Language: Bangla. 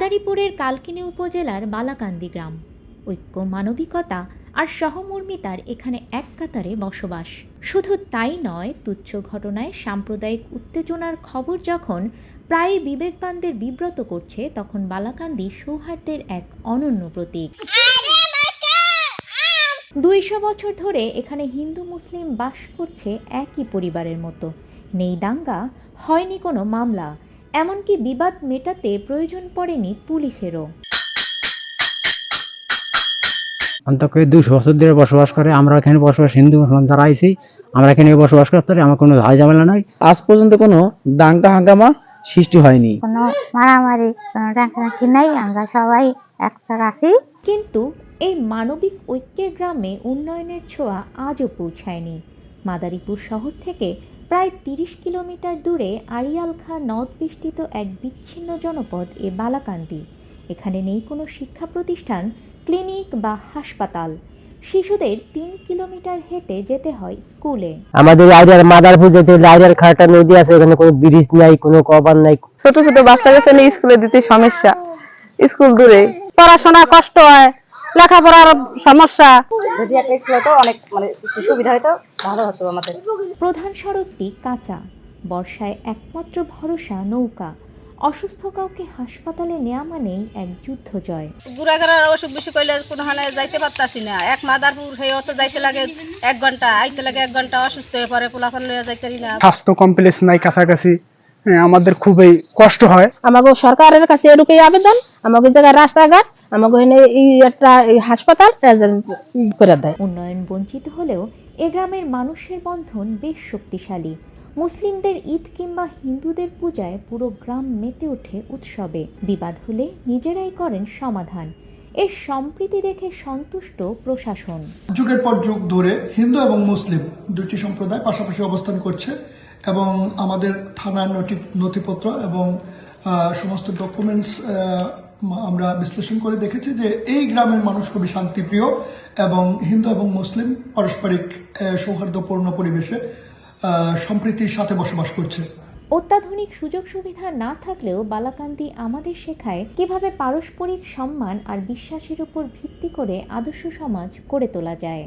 মাদারীপুরের কালকিনি উপজেলার বালাকান্দি গ্রাম। ঐক্য, মানবিকতা আর সহমর্মিতার এখানে এক কাতারে বসবাস। শুধু তাই নয়, তুচ্ছ ঘটনায় সাম্প্রদায়িক উত্তেজনার খবর যখন প্রায় বিবেকবানদের বিব্রত করছে, তখন বালাকান্দি সৌহার্দ্যের এক অনন্য প্রতীক। 200 বছর ধরে এখানে হিন্দু মুসলিম বাস করছে একই পরিবারের মতো। নেই দাঙ্গা, হয়নি কোনো মামলা, এমনকি বিবাদ মেটাতে প্রয়োজন পড়েনি পুলিশেরও। অন্তত 200 বছর ধরে বসবাস করে। আমরা এখানে বসবাস, হিন্দু মুসলমান যারা আইছি আমরা এখানে বসবাস করতে পারি। আমার কোনো ঝাই ঝামেলা নাই। আজ পর্যন্ত কোনো দাঙ্গা হাঙ্গামা সৃষ্টি হয়নি, কোনো মারামারি, কোনো ডাকাডাকি নাই। আমরা সবাই একসাথে আছি। কিন্তু এই মানবিক ঐক্যের গ্রামে উন্নয়নের ছোঁয়া আজও পৌঁছায়নি। মাদারীপুর শহর থেকে প্রায় 30 কিলোমিটার দূরে আড়িয়ালখা নদ বেষ্টিত এক বিচ্ছিন্ন জনপদ এ বালাকান্দি। এখানে নেই কোনো শিক্ষা প্রতিষ্ঠান, ক্লিনিক বা হাসপাতাল। শিশুদের 3 কিলোমিটার হেঁটে যেতে হয় স্কুলে। আমাদের আইডিয়ার মাদারপুর যেতে আইডিয়ার খাটা নদী আছে, এখানে কোনো ব্রিজ নাই, কোনো কভার নাই। ছোট ছোট বাচ্চাকে নিয়ে স্কুলে দিতে সমস্যা, স্কুল দূরে, পড়াশোনা কষ্ট হয়, লেখাপড়ার সমস্যা। যদি একটা স্কুল হতো অনেক সুবিধা হতো, ভালো হতো আমাদের। প্রধান সড়কটি কাঁচা, বর্ষায় একমাত্র ভরসা নৌকা। অসুস্থ কাউকে হাসপাতালে নেওয়া মানেই এক যুদ্ধ জয়। গুড়াগাড়ার অসুখ বিসুখ হইলে কোনোখানে যাইতে পারতাছি না। এক মাদারপুর হয়ে অত যাইতে লাগে 1 ঘন্টা, আইতে লাগে 1 ঘন্টা, অসুস্থ হয়ে পরে পোলাপান লইয়া যাইতে পারি না। স্বাস্থ্য কমপ্লেক্স নাই কাছাকাছি, আমাদের খুবই কষ্ট হয়। আমাকে সরকারের কাছে এটুকুই আবেদন, আমাকে জায়গায় রাস্তাঘাট, আমাকে একটা হাসপাতাল করে দেয়। উন্নয়ন বঞ্চিত হলেও এ গ্রামের মানুষের বন্ধন বেশ শক্তিশালী। মুসলিমদের ঈদ কিংবা হিন্দুদের পূজায় পুরো গ্রাম মেতে ওঠে উৎসবে। বিবাদ হলে নিজেরাই করেন সমাধান। এর সম্প্রীতি দেখে সন্তুষ্ট প্রশাসন। যুগের পর যুগ ধরে হিন্দু এবং মুসলিম দুটি সম্প্রদায় পাশাপাশি অবস্থান করছে এবং আমাদের থানার নথিপত্র এবং সমস্ত ডকুমেন্টস আমরা বিশ্লেষণ করে দেখেছি যে এই গ্রামের মানুষ খুবই শান্তিপ্রিয় এবং হিন্দু এবং মুসলিম পারস্পরিক সৌহার্দ্যপূর্ণ পরিবেশে সম্প্রীতির সাথে বসবাস করছে। অত্যাধুনিক সুযোগ সুবিধা না থাকলেও বালাকান্দি আমাদের শেখায় কিভাবে পারস্পরিক সম্মান আর বিশ্বাসের উপর ভিত্তি করে আদর্শ সমাজ গড়ে তোলা যায়।